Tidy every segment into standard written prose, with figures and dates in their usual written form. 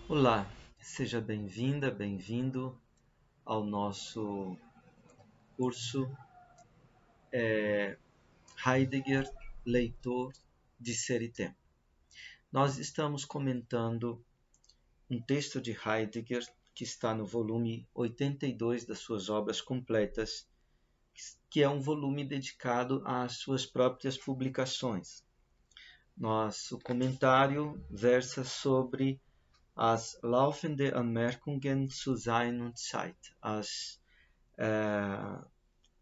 Olá, seja bem-vinda, bem-vindo ao nosso curso Heidegger, Leitor de Ser e Tempo. Nós estamos comentando um texto de Heidegger que está no volume 82 das suas obras completas, que é um volume dedicado às suas próprias publicações. Nosso comentário versa sobre as laufende Anmerkungen zu Sein und Zeit, as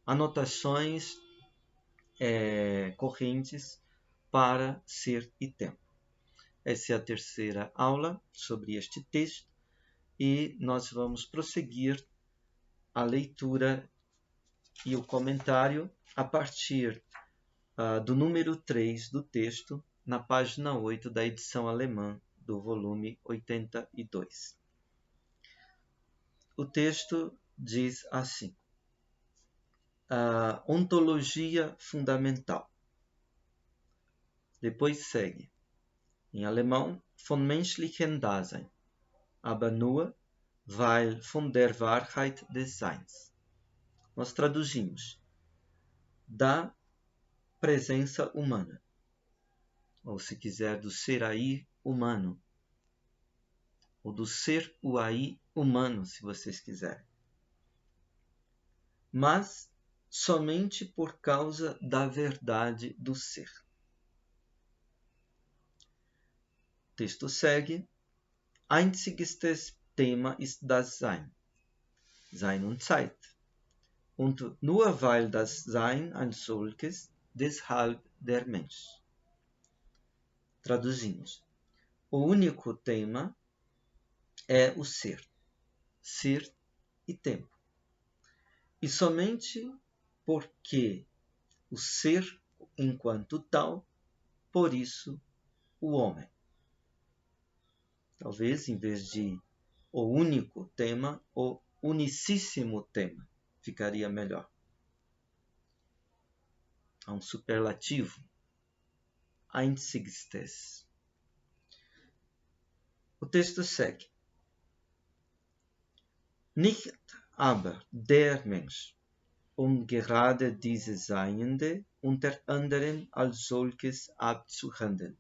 anotações correntes para ser e tempo. Essa é a terceira aula sobre este texto e nós vamos prosseguir a leitura e o comentário a partir do número 3 do texto, na página 8 da edição alemã do volume 82. O texto diz assim: a ontologia fundamental. Depois segue, em alemão, von menschlichen Dasein, aber nur, weil von der Wahrheit des Seins. Nós traduzimos da presença humana, ou se quiser, do ser aí humano, ou do ser o aí humano, se vocês quiserem. Mas somente por causa da verdade do ser. O texto segue: Einziges Thema ist das Sein, Sein und Zeit. Und nur weil das Sein ein solches, deshalb der Mensch. Traduzimos. O único tema é o ser, ser e tempo. E somente porque o ser enquanto tal, por isso o homem. Talvez, em vez de o único tema, o unicíssimo tema ficaria melhor. Há um superlativo. Einzigstes. O texto segue. Nicht aber der Mensch, gerade diese Seiende unter anderem als solches abzuhandeln.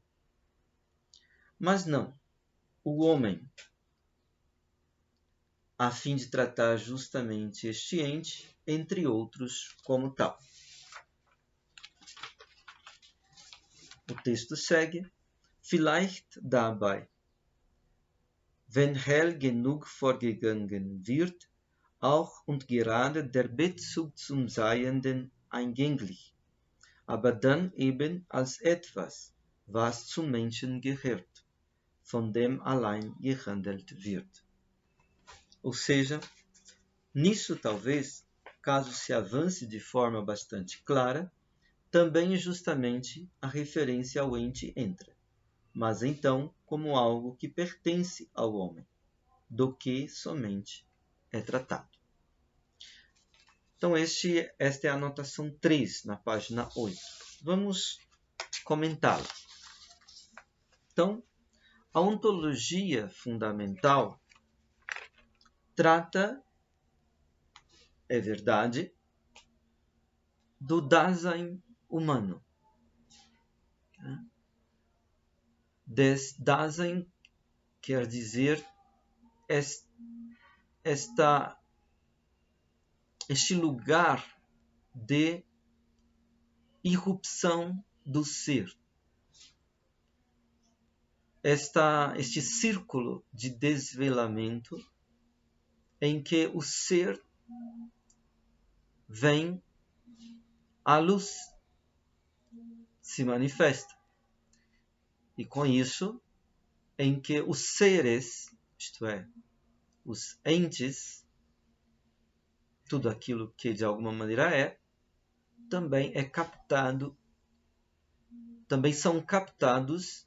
Mas não, o homem, a fim de tratar justamente este ente, entre outros, como tal. O texto segue, vielleicht dabei, wenn hell genug vorgegangen wird, auch und gerade der Bezug zum Seienden eingänglich, aber dann eben als etwas, was zum Menschen gehört, von dem allein gehandelt wird. Ou seja, nisso talvez, caso se avance de forma bastante clara, também justamente a referência ao ente entra, mas então como algo que pertence ao homem, do que somente é tratado. Então esta é a anotação 3 na página 8. Vamos comentá-la. Então, a ontologia fundamental trata, é verdade, do Dasein humano. Des Dasein quer dizer este lugar de irrupção do ser. Este círculo de desvelamento em que o ser vem à luz, se manifesta. E com isso, em que os seres, isto é, os entes, tudo aquilo que de alguma maneira é, também é captado, também são captados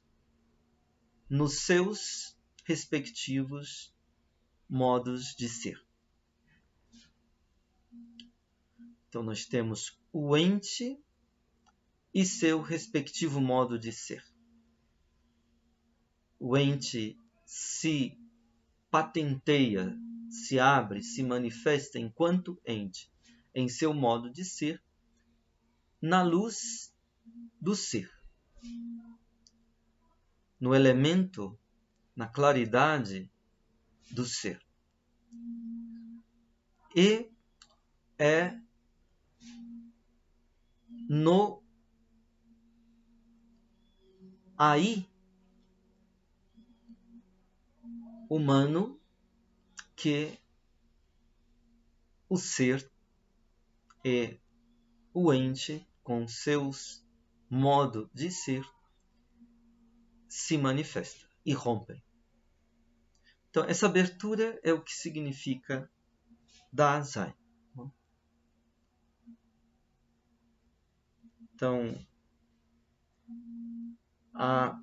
nos seus respectivos modos de ser. Então nós temos o ente e seu respectivo modo de ser. O ente se patenteia, se abre, se manifesta enquanto ente, em seu modo de ser, na luz do ser, no elemento, na claridade do ser. E é no aí humano que o ser e o ente, com seus modos de ser, se manifesta e rompem. Então, essa abertura é o que significa Dasein. Então, a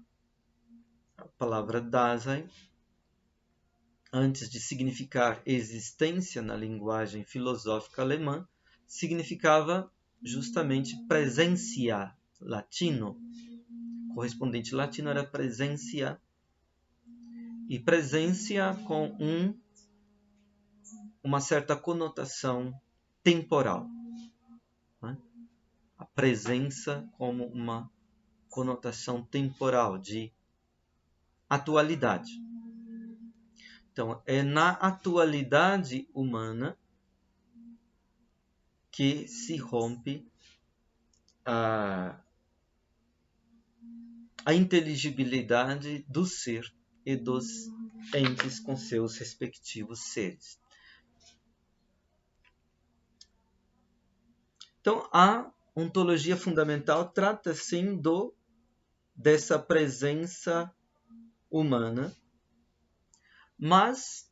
palavra Dasein, antes de significar existência na linguagem filosófica alemã, significava justamente presencia, latino. O correspondente latino era presencia, e presença com uma certa conotação temporal. Né? A presença como uma conotação temporal, de atualidade. Então, é na atualidade humana que se rompe a inteligibilidade do ser e dos entes com seus respectivos seres. Então, a ontologia fundamental trata, sim, dessa presença humana, mas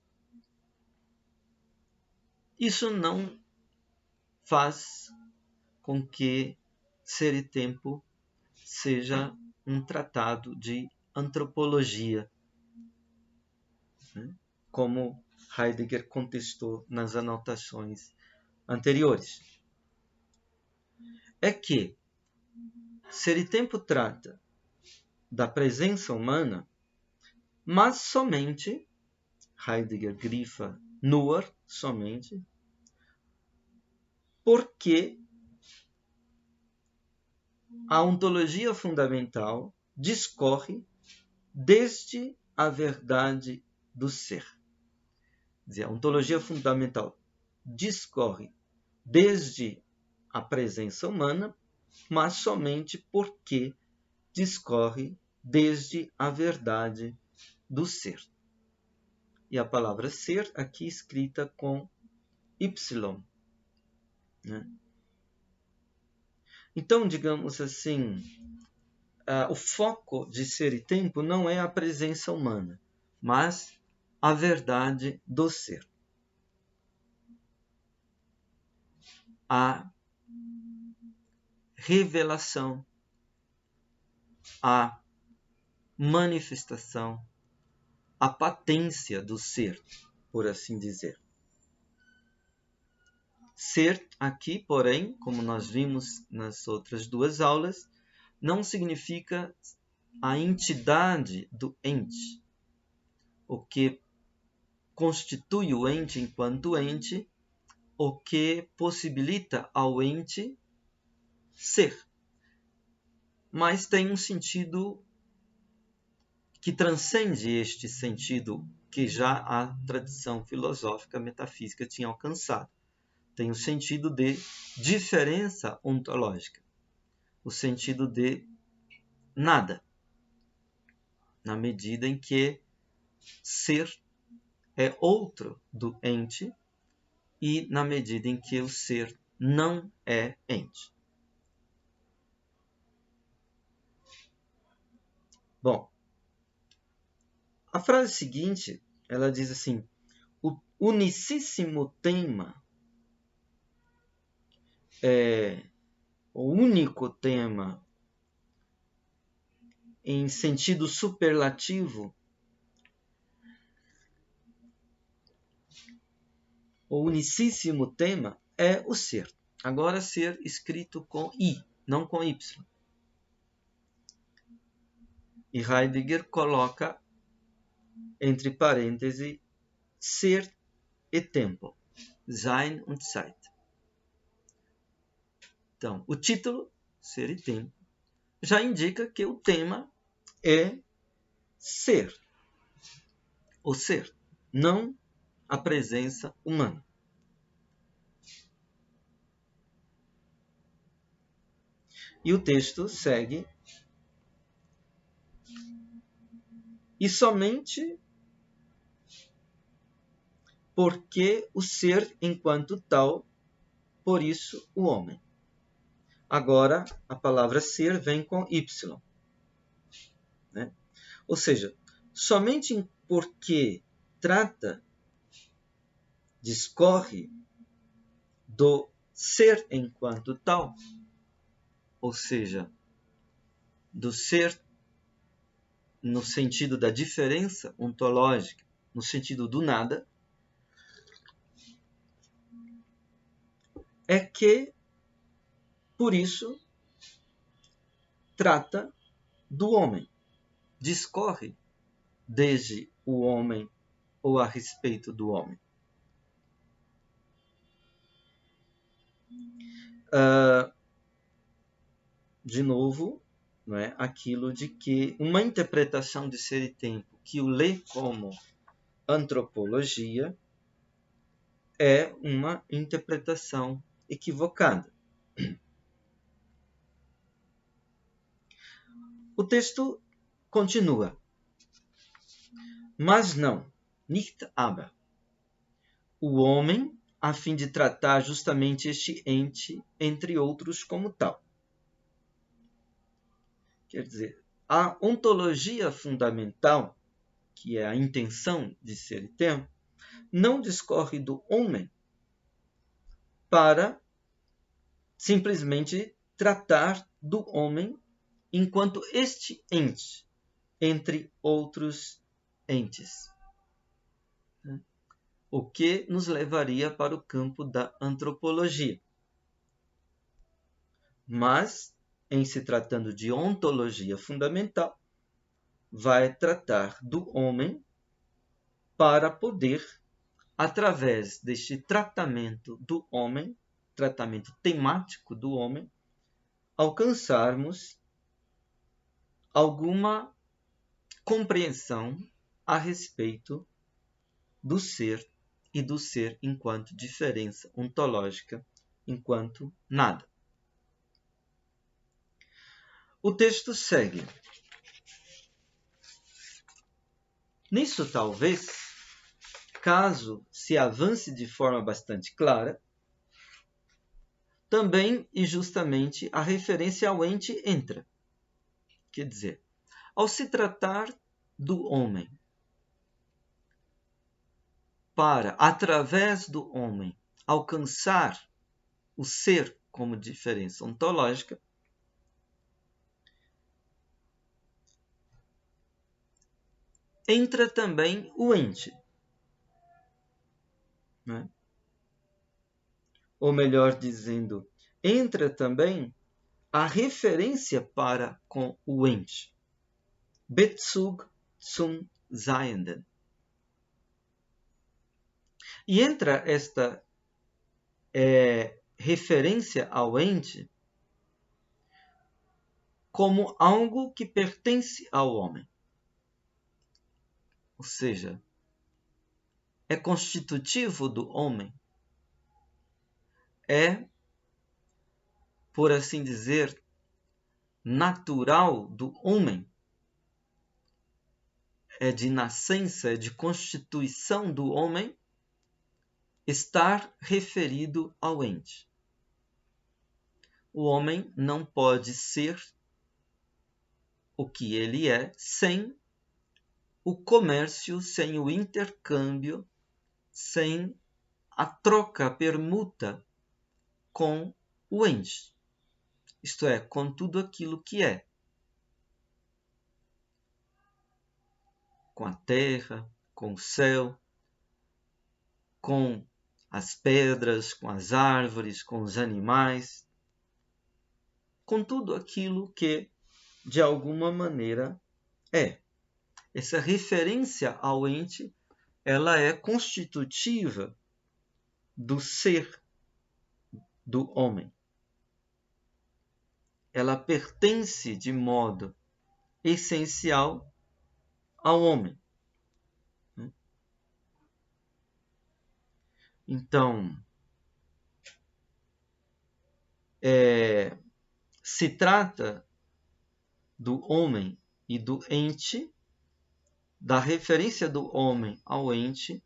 isso não faz com que Ser e Tempo seja um tratado de antropologia, né? Como Heidegger contestou nas anotações anteriores. É que Ser e Tempo trata da presença humana, mas somente, Heidegger grifa nur, somente, porque a ontologia fundamental discorre desde a verdade do ser. Quer dizer, a ontologia fundamental discorre desde a presença humana, mas somente porque discorre desde a verdade do ser. E a palavra ser aqui escrita com Y. Né? Então, digamos assim, o foco de Ser e Tempo não é a presença humana, mas a verdade do ser. A revelação, a manifestação, a patência do ser, por assim dizer. Ser aqui, porém, como nós vimos nas outras duas aulas, não significa a entidade do ente. O que constitui o ente enquanto ente, o que possibilita ao ente ser. Mas tem um sentido que transcende este sentido que já a tradição filosófica metafísica tinha alcançado. Tem o sentido de diferença ontológica, o sentido de nada, na medida em que ser é outro do ente e na medida em que o ser não é ente. Bom, a frase seguinte, ela diz assim: o unicíssimo tema, o único tema em sentido superlativo, o unicíssimo tema é o ser. Agora, ser escrito com I, não com Y. E Heidegger coloca entre parênteses Ser e tempo. Sein und Zeit. Então, o título, Ser e Tempo, já indica que o tema é ser. O ser, não a presença humana. E o texto segue. E somente porque o ser enquanto tal, por isso o homem. Agora, a palavra ser vem com Y. Né? Ou seja, somente porque trata, discorre do ser enquanto tal, ou seja, do ser no sentido da diferença ontológica, no sentido do nada, é que, por isso, trata do homem, discorre desde o homem ou a respeito do homem. De novo, não é? Aquilo de que uma interpretação de Ser e Tempo que o lê como antropologia é uma interpretação equivocada. O texto continua. Mas não, nicht aber. O homem, a fim de tratar justamente este ente, entre outros, como tal. Quer dizer, a ontologia fundamental, que é a intenção de Ser e Tempo, não discorre do homem para simplesmente tratar do homem enquanto este ente, entre outros entes. O que nos levaria para o campo da antropologia. Mas, em se tratando de ontologia fundamental, vai tratar do homem para poder, através deste tratamento do homem, tratamento temático do homem, alcançarmos alguma compreensão a respeito do ser e do ser enquanto diferença ontológica, enquanto nada. O texto segue. Nisso, talvez, caso se avance de forma bastante clara, também e justamente a referência ao ente entra. Quer dizer, ao se tratar do homem, para, através do homem, alcançar o ser como diferença ontológica, entra também o ente. Né? Ou melhor dizendo, entra também a referência para com o ente. Bezug zum Seienden. E entra esta referência ao ente como algo que pertence ao homem. Ou seja, é constitutivo do homem. É, por assim dizer, natural do homem. É de nascença, é de constituição do homem estar referido ao ente. O homem não pode ser o que ele é sem o comércio, sem o intercâmbio, sem a troca, a permuta com o ente. Isto é, com tudo aquilo que é. Com a terra, com o céu, com as pedras, com as árvores, com os animais, com tudo aquilo que, de alguma maneira, é. Essa referência ao ente ela é constitutiva do ser do homem. Ela pertence de modo essencial ao homem. Então, se trata do homem e do ente, da referência do homem ao ente,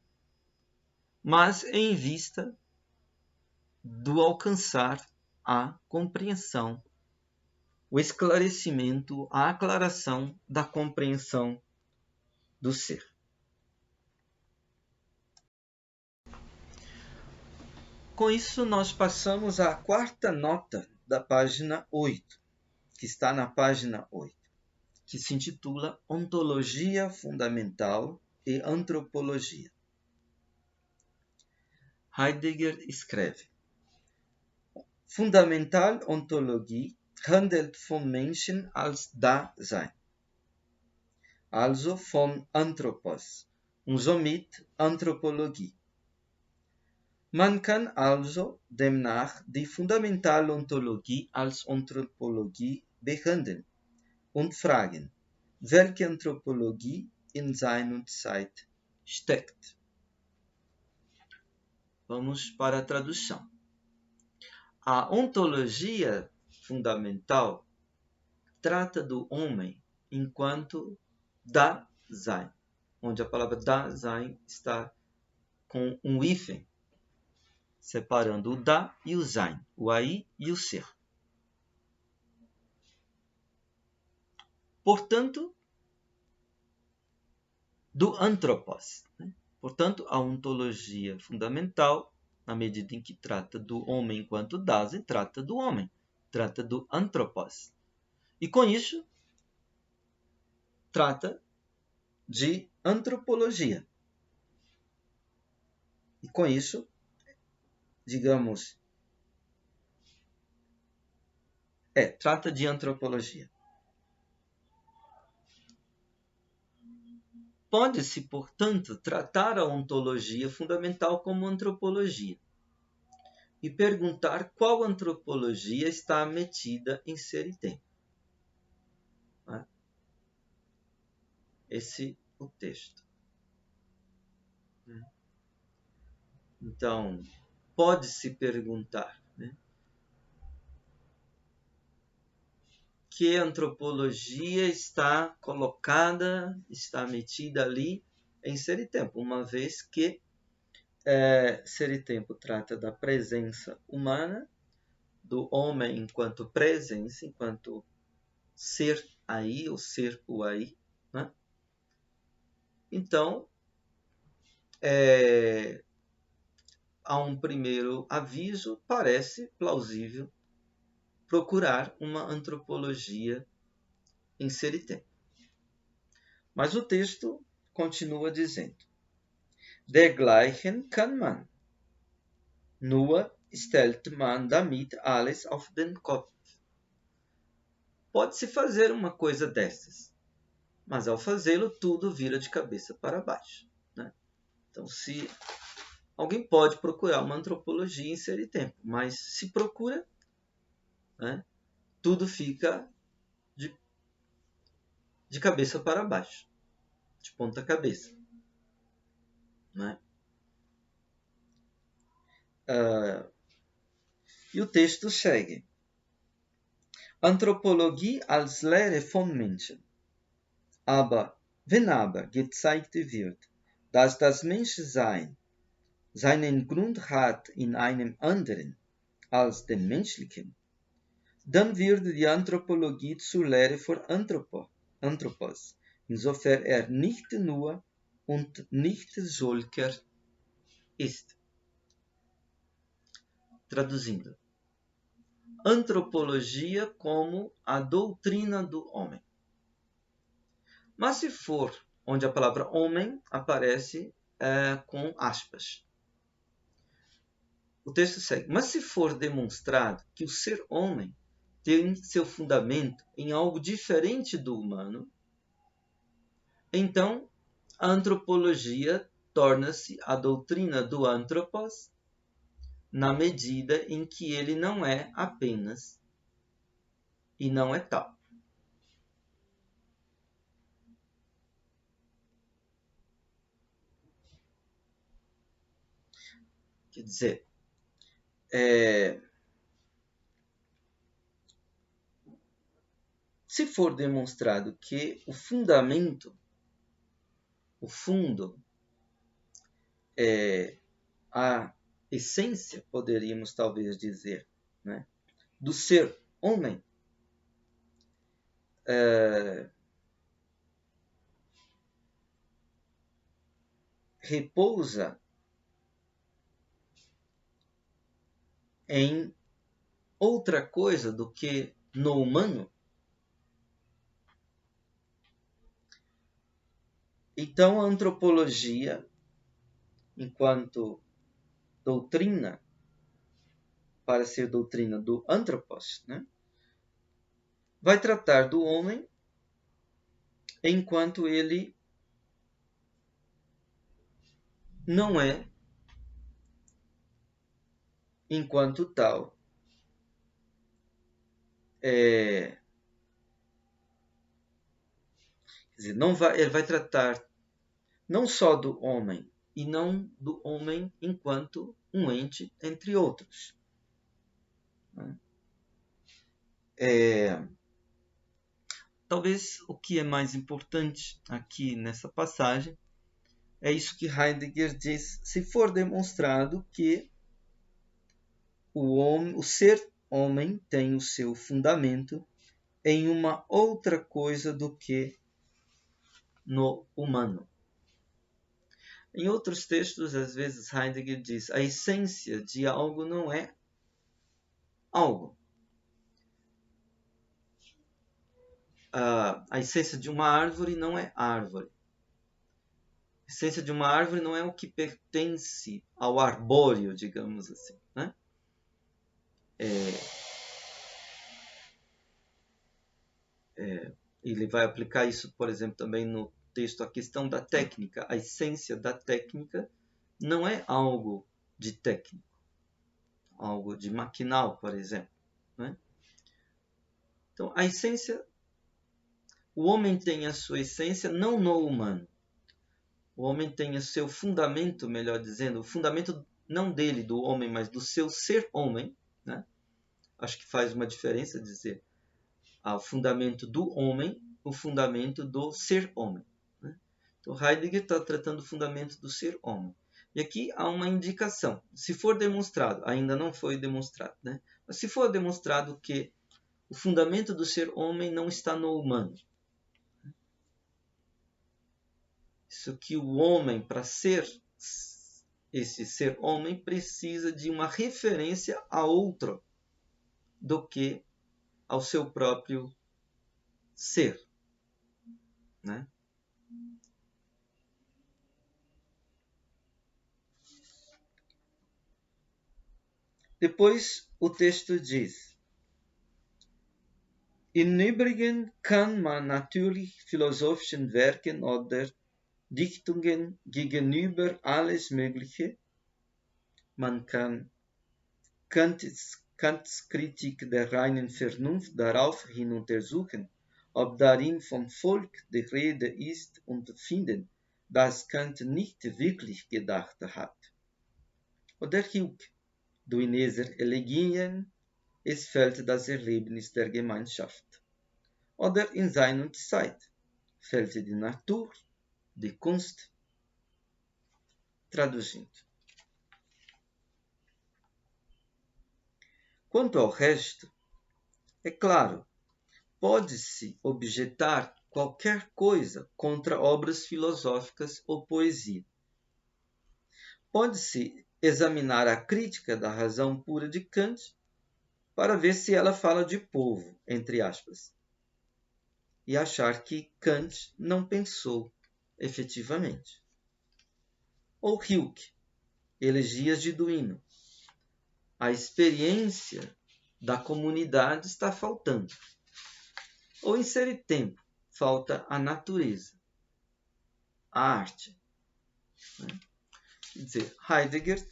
mas em vista do alcançar a compreensão, o esclarecimento, a aclaração da compreensão do ser. Com isso, nós passamos à quarta nota da página 8, que está na página 8, que se intitula Ontologia Fundamental e Antropologia. Heidegger escreve: Fundamentalontologie handelt vom Menschen als Dasein, also vom Anthropos, und somit Anthropologie. Man kann also demnach die Fundamentalontologie als Anthropologie behandeln und fragen, welche Anthropologie in Sein und Zeit steckt. Vamos para a tradução. A ontologia fundamental trata do homem enquanto Dasein, onde a palavra Dasein está com um hífen, separando o da e o sein, o aí e o ser. Portanto, do anthropos. Portanto, a ontologia fundamental, na medida em que trata do homem enquanto Dasein, trata do homem, trata do anthropos. E com isso, trata de antropologia. E com isso, digamos, trata de antropologia. Pode-se, portanto, tratar a ontologia fundamental como antropologia e perguntar qual antropologia está metida em ser e tempo. Esse é o texto. Então, pode-se perguntar, que antropologia está colocada, está metida ali em Ser e Tempo, uma vez que Ser e Tempo trata da presença humana, do homem enquanto presença, enquanto ser aí, ou ser o aí. Né? Então, a um primeiro aviso, parece plausível procurar uma antropologia em Ser e Tempo. Mas o texto continua dizendo: Dergleichen kann man, nur stellt man damit alles auf den Kopf. Pode-se fazer uma coisa dessas, mas ao fazê-lo tudo vira de cabeça para baixo. Né? Então, se alguém pode procurar uma antropologia em Ser e Tempo, mas se procura, tudo fica de cabeça para baixo, de ponta cabeça. E o texto segue: Anthropologie als Lehre von Menschen. Wenn aber gezeigt wird, dass das Menschsein seinen Grund hat in einem anderen als dem menschlichen, dann wird die Anthropologie zur Lehre von Anthropos, insofern nicht nur und nicht solcher ist. Traduzindo: antropologia como a doutrina do homem. Mas se for onde a palavra homem aparece com aspas. O texto segue: mas se for demonstrado que o ser homem tem seu fundamento em algo diferente do humano, então a antropologia torna-se a doutrina do Anthropos na medida em que ele não é apenas e não é tal. Quer dizer, se for demonstrado que o fundamento, o fundo, a essência, poderíamos talvez dizer, né, do ser homem, repousa em outra coisa do que no humano, então a antropologia, enquanto doutrina, para ser doutrina do Anthropos, né, vai tratar do homem enquanto ele não é, enquanto tal, quer dizer, ele vai tratar não só do homem, e não do homem enquanto um ente, entre outros. Talvez o que é mais importante aqui nessa passagem é isso que Heidegger diz: se for demonstrado que o ser homem tem o seu fundamento em uma outra coisa do que no humano. Em outros textos, às vezes, Heidegger diz: a essência de algo não é algo. A essência de uma árvore não é árvore. A essência de uma árvore não é o que pertence ao arbóreo, digamos assim, né? Ele vai aplicar isso, por exemplo, também no texto, a questão da técnica. A essência da técnica não é algo de técnico, algo de maquinal, por exemplo, né? Então, a essência, o homem tem a sua essência não no humano. O homem tem o seu fundamento, melhor dizendo, o fundamento não dele, do homem, mas do seu ser homem, né? Acho que faz uma diferença dizer o fundamento do homem, o fundamento do ser homem, né? Então Heidegger está tratando do fundamento do ser homem. E aqui há uma indicação. Se for demonstrado, ainda não foi demonstrado, né? Mas se for demonstrado que o fundamento do ser homem não está no humano, isso que o homem, para ser esse ser homem, precisa de uma referência a outro do que ao seu próprio ser, né? Depois o texto diz: Im Übrigen kann man natürlich philosophischen Werken oder Dichtungen gegenüber alles Mögliche, man kann Kants Kritik der reinen Vernunft darauf hin untersuchen, ob darin vom Volk die Rede ist, und finden, dass Kant nicht wirklich gedacht hat. Oder Hume, do Ineser Elegien, es fällt das Erlebnis der Gemeinschaft. Oder in Sein und Zeit, fällt die Natur, die Kunst. Traduzindo. Quanto ao resto, é claro, pode-se objetar qualquer coisa contra obras filosóficas ou poesia. Pode-se examinar a crítica da razão pura de Kant para ver se ela fala de povo, entre aspas, e achar que Kant não pensou efetivamente. Ou Hilke, Elegias de Duino. A experiência da comunidade está faltando. Ou em Ser e Tempo, falta a natureza, a arte. Né? Quer dizer, Heidegger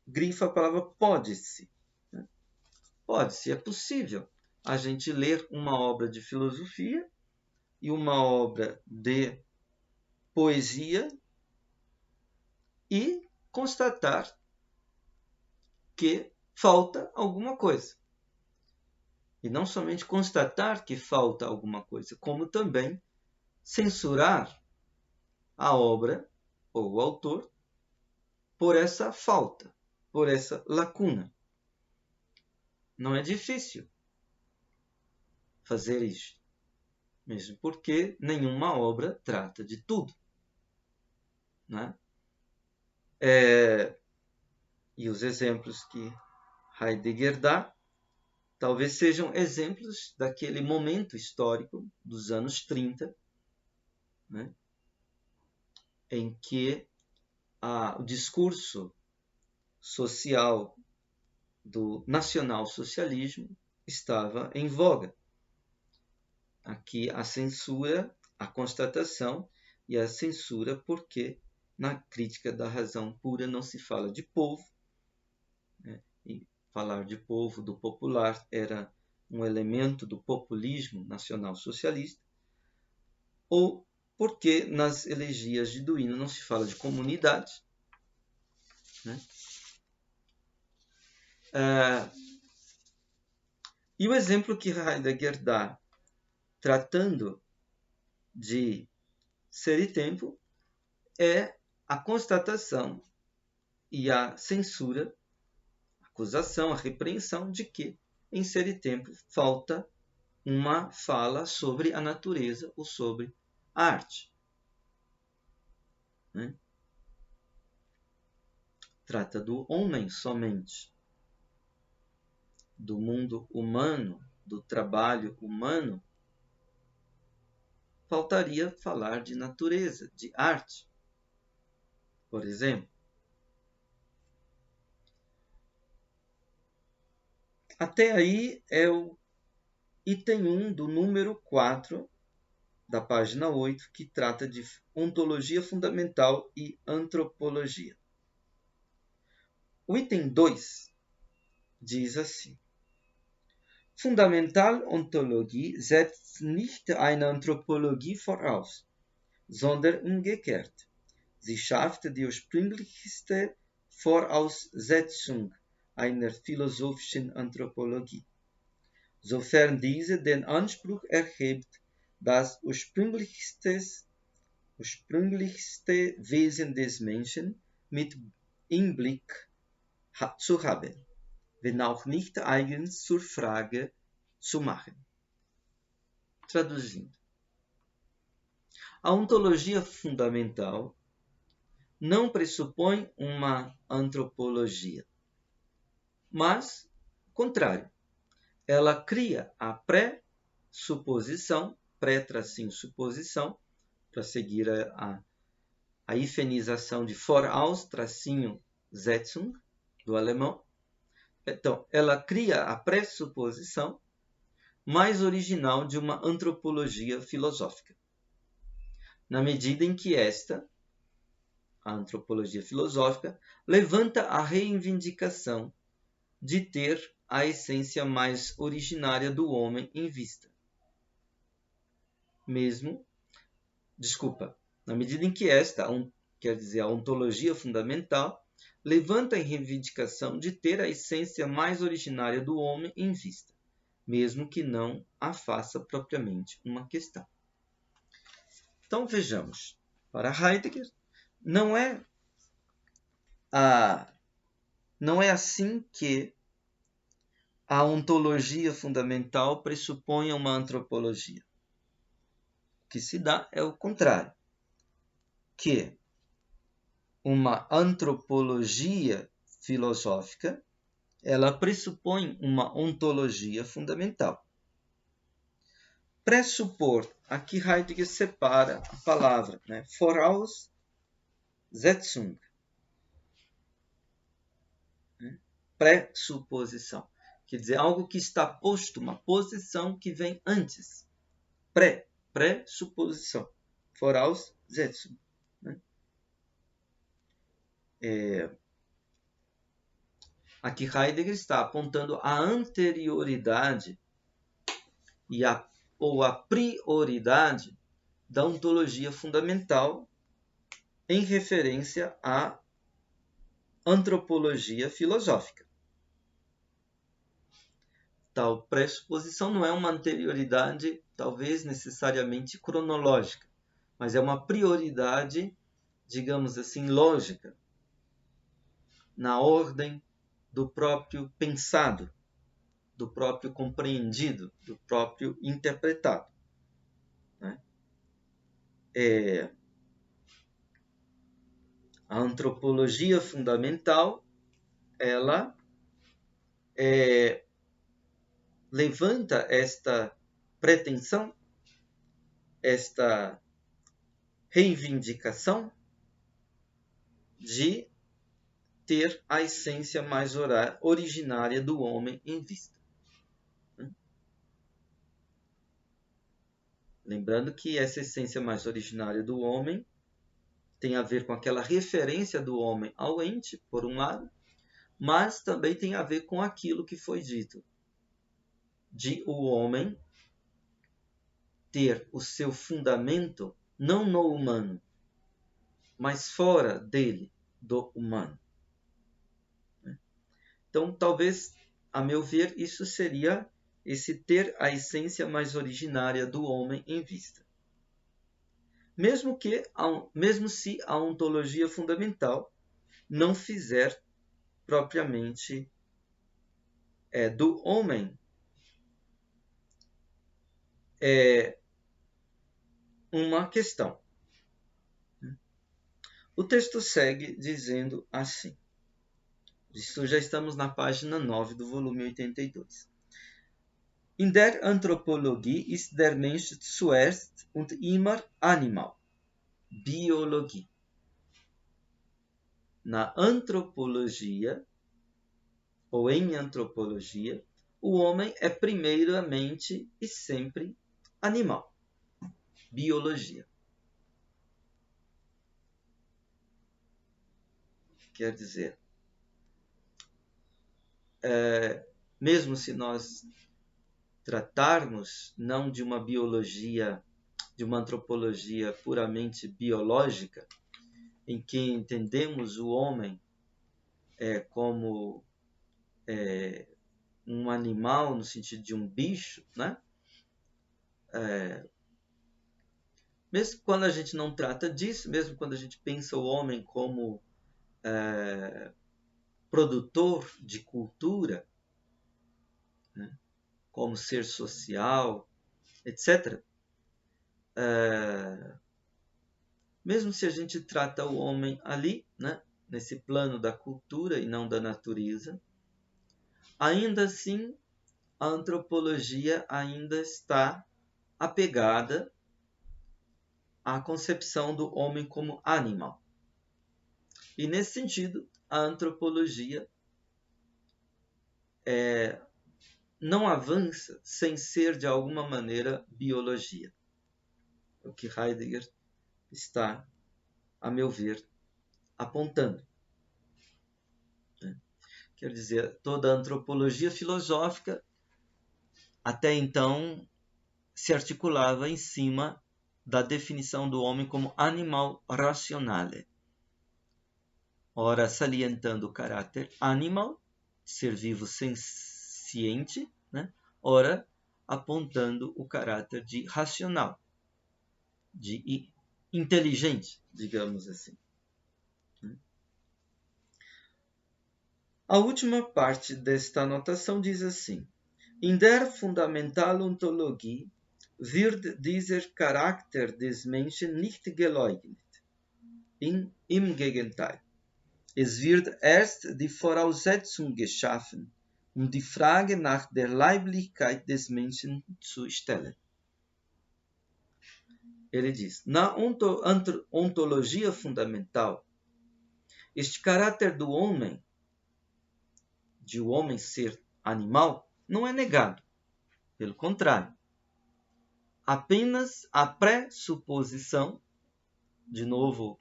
grifa a palavra pode-se. Né? Pode-se, é possível a gente ler uma obra de filosofia e uma obra de poesia e constatar que falta alguma coisa. E não somente constatar que falta alguma coisa, como também censurar a obra ou o autor por essa falta, por essa lacuna. Não é difícil fazer isto, mesmo porque nenhuma obra trata de tudo. Né? E os exemplos que Heidegger dá talvez sejam exemplos daquele momento histórico dos anos 30, né, em que o discurso social do nacionalsocialismo estava em voga. Aqui a censura, a constatação e a censura, porque na crítica da razão pura não se fala de povo, né, e falar de povo, do popular, era um elemento do populismo nacional-socialista, ou porque nas elegias de Duino não se fala de comunidade. Né? E o exemplo que Heidegger dá, tratando de ser e tempo, é a constatação e a censura, a acusação, a repreensão de que em Ser e Tempo falta uma fala sobre a natureza ou sobre a arte. Né? Trata do homem somente, do mundo humano, do trabalho humano. Faltaria falar de natureza, de arte, por exemplo. Até aí é o item 1 do número 4 da página 8, que trata de ontologia fundamental e antropologia. O item 2 diz assim: Fundamentalontologie setzt nicht eine Anthropologie voraus, sondern umgekehrt. Sie schafft die ursprünglichste Voraussetzung einer philosophischen Anthropologie, sofern diese den Anspruch erhebt, das ursprünglichste Wesen des Menschen mit im Blick zu haben, wenn auch nicht eigens zur Frage zu machen. Traduzindo. A ontologia fundamental não pressupõe uma antropologia, mas, ao contrário, ela cria a pré-suposição, pré-suposição, para seguir a hifenização de Voraus-Setzung, do alemão. Então, ela cria a pressuposição mais original de uma antropologia filosófica, na medida em que esta, a antropologia filosófica, levanta a reivindicação de ter a essência mais originária do homem em vista. Na medida em que esta, quer dizer, a ontologia fundamental, levanta a reivindicação de ter a essência mais originária do homem em vista, mesmo que não a faça propriamente uma questão. Então vejamos, para Heidegger, não é assim que a ontologia fundamental pressupõe uma antropologia. O que se dá é o contrário, que uma antropologia filosófica, ela pressupõe uma ontologia fundamental. Pressupor, aqui Heidegger separa a palavra, né? Voraussetzung, né? Pressuposição, quer dizer, algo que está posto, uma posição que vem antes. Pressuposição, Voraussetzung. Né? Aqui Heidegger está apontando a anterioridade ou a prioridade da ontologia fundamental em referência à antropologia filosófica. Tal pressuposição não é uma anterioridade, talvez necessariamente cronológica, mas é uma prioridade, digamos assim, lógica, na ordem do próprio pensado, do próprio compreendido, do próprio interpretado. Né? A antropologia fundamental, ela levanta esta pretensão, esta reivindicação de ter a essência mais originária do homem em vista. Lembrando que essa essência mais originária do homem tem a ver com aquela referência do homem ao ente, por um lado, mas também tem a ver com aquilo que foi dito, de o homem ter o seu fundamento não no humano, mas fora dele, do humano. Então, talvez, a meu ver, isso seria esse ter a essência mais originária do homem em vista. Mesmo se a ontologia fundamental não fizer propriamente do homem uma questão. O texto segue dizendo assim. Isso já estamos na página 9 do volume 82. In der Anthropologie ist der Mensch zuerst und immer Animal. Biologie. Na antropologia, ou em antropologia, o homem é primeiramente e sempre animal. Biologia. Quer dizer, mesmo se nós tratarmos não de uma biologia, de uma antropologia puramente biológica, em que entendemos o homem como um animal no sentido de um bicho, né? Mesmo quando a gente não trata disso, mesmo quando a gente pensa o homem como produtor de cultura, né? Como ser social, etc. Mesmo se a gente trata o homem ali, né? Nesse plano da cultura e não da natureza, ainda assim a antropologia ainda está apegada à concepção do homem como animal. E nesse sentido, a antropologia não avança sem ser de alguma maneira biologia. O que Heidegger está, a meu ver, apontando. Quer dizer, toda a antropologia filosófica até então se articulava em cima da definição do homem como animal rationale. Ora, salientando o caráter animal, ser vivo senciente, né? Ora, apontando o caráter de racional, de inteligente, digamos assim. A última parte desta anotação diz assim: In der Fundamentalontologie wird dieser Charakter des Menschen nicht geleugnet. Im Gegenteil. Es wird erst die Voraussetzung geschaffen, die Frage nach der Leiblichkeit des Menschen zu stellen. Ele diz, na ontologia fundamental, este caráter do homem, de o homem ser animal, não é negado. Pelo contrário. Apenas a pressuposição, de novo,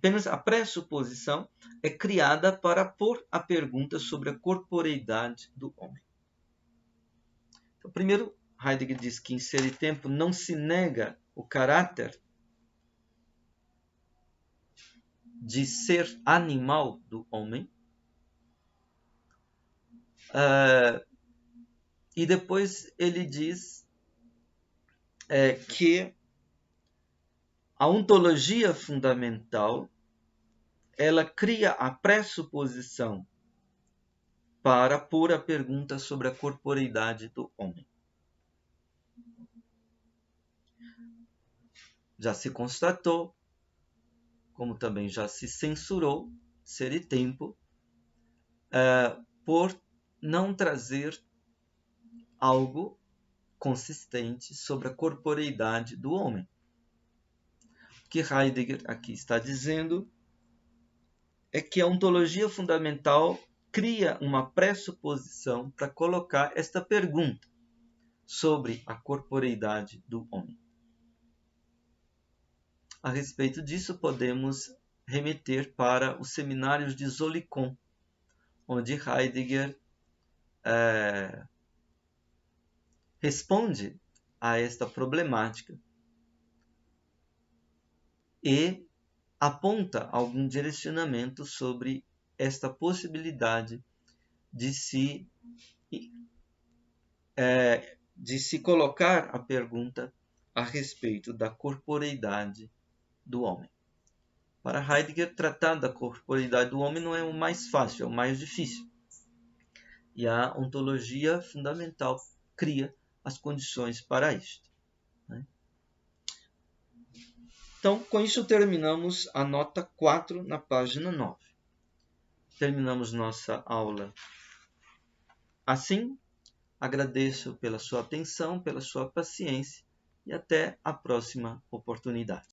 apenas a pressuposição é criada para pôr a pergunta sobre a corporeidade do homem. Então, primeiro, Heidegger diz que em Ser e Tempo não se nega o caráter de ser animal do homem. E depois ele diz que a ontologia fundamental ela cria a pressuposição para pôr a pergunta sobre a corporeidade do homem. Já se constatou, como também já se censurou, Ser e Tempo, por não trazer algo consistente sobre a corporeidade do homem. O que Heidegger aqui está dizendo é que a ontologia fundamental cria uma pressuposição para colocar esta pergunta sobre a corporeidade do homem. A respeito disso, podemos remeter para os seminários de Zolikon, onde Heidegger responde a esta problemática e aponta algum direcionamento sobre esta possibilidade de se colocar a pergunta a respeito da corporeidade do homem. Para Heidegger, tratar da corporeidade do homem não é o mais fácil, é o mais difícil. E a ontologia fundamental cria as condições para isto. Então, com isso terminamos a nota 4 na página 9. Terminamos nossa aula assim. Agradeço pela sua atenção, pela sua paciência e até a próxima oportunidade.